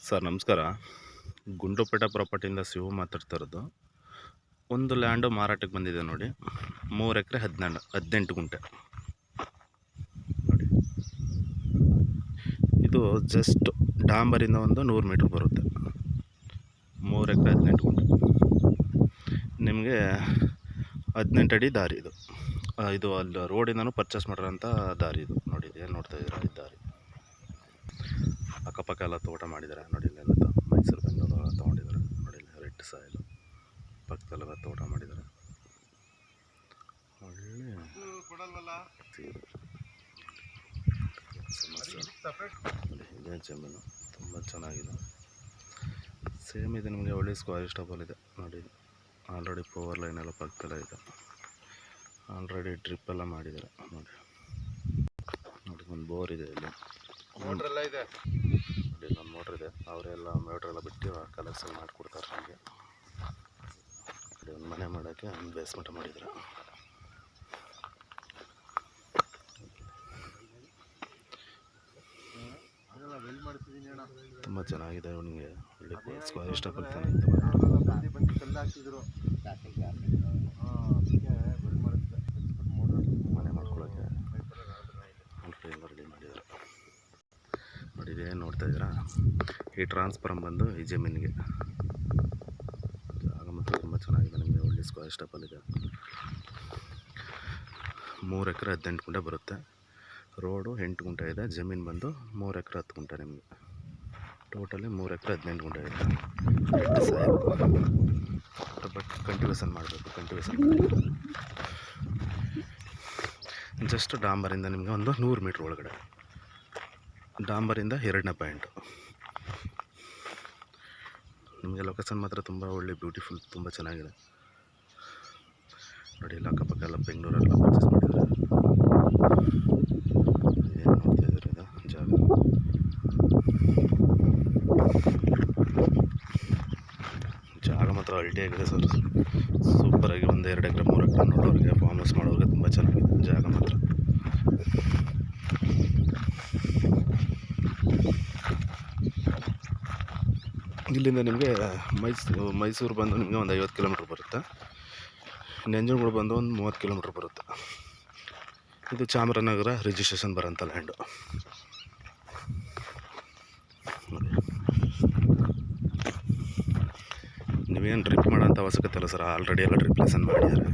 Sir ನಮಸ್ಕಾರ. ಗುಂಡ್ಲುಪೇಟೆ ಪ್ರಾಪರ್ಟಿಯಿಂದ ಶಿವು ಮಾತಾಡ್ತಾ ಇರೋದು. ಒಂದು ಲ್ಯಾಂಡು ಮಾರಾಟಕ್ಕೆ ಬಂದಿದೆ ನೋಡಿ. 3 ಎಕರೆ 18 ಗುಂಟೆ ನೋಡಿ. ಇದು ಜಸ್ಟ್ ಡಾಂಬರಿಂದ ಒಂದು 100 ಮೀಟ್ರ್ ಬರುತ್ತೆ. 3 ಎಕರೆ 18 ಗುಂಟೆ. ನಿಮಗೆ 18 ಅಡಿ ದಾರಿ ಇದು. ಇದು ಅಲ್ಲಿ ರೋಡಿಂದನೂ ಪರ್ಚೇಸ್ ಮಾಡಿರೋಂಥ ದಾರಿ ಇದು ನೋಡಿ. ಏನು ನೋಡ್ತಾ ಇದ್ದೀರಾ ಈ ದಾರಿ. ಅಕ್ಕಪಕ್ಕ ಎಲ್ಲ ತೋಟ ಮಾಡಿದ್ದಾರೆ ನೋಡಿ. ಇಲ್ಲೆಲ್ಲ ಮೈಸೂರು ಬೆಂಗಳೂರು ತೊಗೊಂಡಿದ್ದಾರೆ ನೋಡಿ. ಇಲ್ಲಿ ರೆಡ್ ಸಾಯಿಲು ಪಕ್ಕದಲ್ಲೆಲ್ಲ ತೋಟ ಮಾಡಿದ್ದಾರೆ. ಒಳ್ಳೆ ಇದೇ ಜಮೀನು ತುಂಬ ಚೆನ್ನಾಗಿದೆ. ಸೇಮ್ ಇದೆ. ನಿಮಗೆ ಒಳ್ಳೆ ಸ್ಕ್ವೇರ್ ಸ್ಟಬಲ್ ಇದೆ ನೋಡಿ. ಆಲ್ರೆಡಿ ಪವರ್ ಲೈನ್ ಎಲ್ಲ ಪಕ್ಕದಲ್ಲೇ ಇದೆ. ಆಲ್ರೆಡಿ ಡ್ರಿಪ್ ಎಲ್ಲ ಮಾಡಿದ್ದಾರೆ ನೋಡಿ. ನೋಡಿ ಒಂದು ಬೋರ್ ಇದೆ ಇಲ್ಲಿ. ಮೋಟ್ರೆಲ್ಲ ಇದೆ ನೋಡಿ. ಇಲ್ಲೊಂದು ಮೋಟ್ರ್ ಇದೆ. ಅವರೆಲ್ಲ ಮೋಟ್ರೆಲ್ಲ ಬಿಟ್ಟು ಕಲೆಕ್ಷನ್ ಮಾಡಿಕೊಡ್ತಾರೆ ನಮಗೆ. ಒಂದು ಮನೆ ಮಾಡೋಕ್ಕೆ ಒಂದು ಬೇಸ್ಮೆಂಟ್ ಮಾಡಿದ್ದಾರೆ. ತುಂಬ ಚೆನ್ನಾಗಿದೆ. ಅವನಿಗೆ ಒಳ್ಳೆ ಸ್ಕ್ವೇರ್ ಇಷ್ಟಪಡ್ತಾನೆ. ಮನೆ ಮಾಡ್ಕೊಳ್ಳೋಕ್ಕೆ ರೆಡಿ ಮಾಡಿದ್ದಾರೆ ನೋಡಿ. ಇದೇನು ನೋಡ್ತಾ ಇದ್ದೀರಾ, ಈ ಟ್ರಾನ್ಸ್ಫಾರ್ಮ್ ಬಂದು ಈ ಜಮೀನಿಗೆ. ಜಾಗ ಮಾತ್ರ ತುಂಬ ಚೆನ್ನಾಗಿದೆ. ನಿಮಗೆ ಒಳ್ಳೆ ಸ್ಕ್ವೇರ್ ಸ್ಟೆಪಲ್ ಇದೆ. 3 ಎಕರೆ 18 ಗುಂಟೆ ಬರುತ್ತೆ. ರೋಡು 8 ಗುಂಟೆ ಇದೆ. ಜಮೀನು ಬಂದು 3 ಎಕರೆ 10 ಗುಂಟೆ. ನಿಮಗೆ ಟೋಟಲಿ 3 ಎಕರೆ 18 ಗುಂಟೆ ಇದೆ. ಬಟ್ ಕಂಟಿವೇಷನ್ ಮಾಡಬೇಕು. ಕಂಟಿವೇಷನ್ ಜಸ್ಟ್ ಡಾಂಬರಿಂದ ನಿಮಗೆ ಒಂದು 100 ಮೀಟ್ರ್ ಒಳಗಡೆ. ಡಾಂಬರಿಂದ 2ನೇ ಪಾಯಿಂಟು. ನಿಮಗೆ ಲೊಕೇಶನ್ ಮಾತ್ರ ತುಂಬ ಒಳ್ಳೆ ಬ್ಯೂಟಿಫುಲ್, ತುಂಬ ಚೆನ್ನಾಗಿದೆ ನೋಡಿ. ಇಲ್ಲಿ ಅಕ್ಕಪಕ್ಕ ಎಲ್ಲ ಬೆಂಗಳೂರೆಲ್ಲ ಪರ್ಚೇಸ್ ಮಾಡಿದ್ದಾರೆ. ಏನು ನೋಡ್ತಾ ಇದ್ದಾರೆ ಇದು ಜಾಗ. ಜಾಗ ಮಾತ್ರ ಅಲ್ಟಿಯಾಗಿದೆ ಸರ್. ಸೂಪರಾಗಿ 1-2 ಎಕರೆ 3 ಎಕರೆ ನೋಡೋರಿಗೆ, ಫಾರ್ಮ್ ಹೌಸ್ ಮಾಡೋರಿಗೆ ತುಂಬ ಚೆನ್ನಾಗಿದೆ ಜಾಗ ಮಾತ್ರ. ಇಲ್ಲಿಂದ ನಿಮಗೆ ಮೈಸೂರು ಬಂದು ನಿಮಗೆ ಒಂದು 50 ಕಿಲೋಮೀಟ್ರ್ ಬರುತ್ತೆ. ನಂಜನಗೂಡು ಬಂದು ಒಂದು 30 ಕಿಲೋಮೀಟ್ರ್ ಬರುತ್ತೆ. ಇದು ಚಾಮರಾಜನಗರ ರಿಜಿಸ್ಟ್ರೇಷನ್ ಬರೋಂಥ ಲ್ಯಾಂಡು. ನೀವೇನು ಡ್ರಿಪ್ ಮಾಡೋಂಥ ಅವಶ್ಯಕತೆ ಇಲ್ಲ ಸರ್. ಆಲ್ರೆಡಿ ಎಲ್ಲ ಡ್ರಿಪ್ಲೇಷನ್ ಮಾಡಿದ್ದಾರೆ.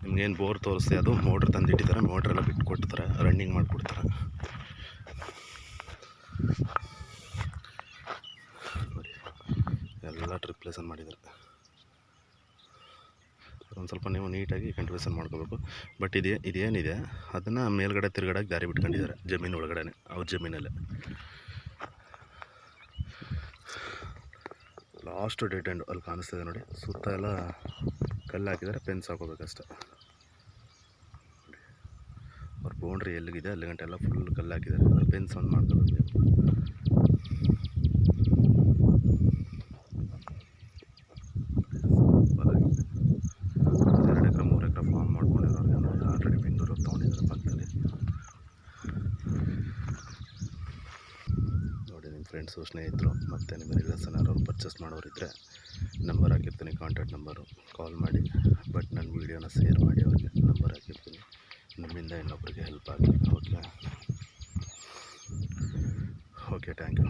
ನಿಮ್ಗೇನು ಬೋರ್ ತೋರಿಸ್ತೆ ಅದು ಮೋಟ್ರ್ ತಂದು ಇಟ್ಟಿದ್ದಾರೆ. ಮೋಟ್ರೆಲ್ಲ ಬಿಟ್ಟು ಕೊಡ್ತಾರೆ, ರನ್ನಿಂಗ್ ಮಾಡಿಕೊಡ್ತಾರೆ ನೋಡಿ. ಎಲ್ಲ ಡ್ರಿಪ್ಲೇಷನ್ ಮಾಡಿದ್ದಾರೆ. ಒಂದು ಸ್ವಲ್ಪ ನೀವು ನೀಟಾಗಿ ಕಂಟಿವೇಷನ್ ಮಾಡ್ಕೋಬೇಕು. ಬಟ್ ಇದೇನಿದೆ ಅದನ್ನು ಮೇಲ್ಗಡೆ ತಿರುಗಡೆಗೆ ದಾರಿ ಬಿಟ್ಕೊಂಡಿದ್ದಾರೆ ಜಮೀನು ಒಳಗಡೆ, ಅವ್ರ ಜಮೀನಲ್ಲೇ. ಲಾಸ್ಟ್ ಡೆಡ್ ಎಂಡ್ ಅಲ್ಲಿ ಕಾಣಿಸ್ತಿದೆ ನೋಡಿ. ಸುತ್ತ ಎಲ್ಲ ಕಲ್ಲು ಹಾಕಿದ್ದಾರೆ. ಫೆನ್ಸ್ ಹಾಕೋಬೇಕಷ್ಟೆ. ಅವ್ರ ಬೌಂಡ್ರಿ ಎಲ್ಲಿಗಿದೆ ಅಲ್ಲಿ ಗಂಟೆ ಎಲ್ಲ ಫುಲ್ ಕಲ್ಲು ಹಾಕಿದ್ದಾರೆ. ಅದ್ರ ಫೆನ್ಸ್ ಒಂದು ಮಾಡ್ಕೋಬೇಕು ನೀವು. 2 ಎಕರೆ 3 ಎಕರೆ ಫಾರ್ಮ್ ಮಾಡ್ಕೊಂಡಿರೋರಿಗೆ ನೋಡಿ. ಆಲ್ರೆಡಿ ಬೆಂಗಳೂರು ತೊಗೊಂಡಿದ್ದಾರೆ ಪಕ್ಕದಲ್ಲಿ ನೋಡಿ. ನಿಮ್ಮ ಫ್ರೆಂಡ್ಸು, ಸ್ನೇಹಿತರು ಮತ್ತು ನಿಮ್ಮ ರಿಲೇಷನ್ ಯಾರು ಪರ್ಚೇಸ್ ಮಾಡೋರಿದ್ದರೆ ನಂಬರ್ ಹಾಕಿರ್ತೀನಿ, ಕಾಂಟ್ಯಾಕ್ಟ್ ನಂಬರು. ಕಾಲ್ ಮಾಡಿ. ಬಟ್ ನನ್ನ ವೀಡಿಯೋನ ಶೇರ್ ಮಾಡಿ ಅವ್ರಿಗೆ. ನಂಬರ್ ಹಾಕಿರ್ತೀನಿ. ನಿಮ್ಮಿಂದ ಇನ್ನೊಬ್ಬರಿಗೆ ಹೆಲ್ಪ್ ಆಗಲಿ. Okay, thank you.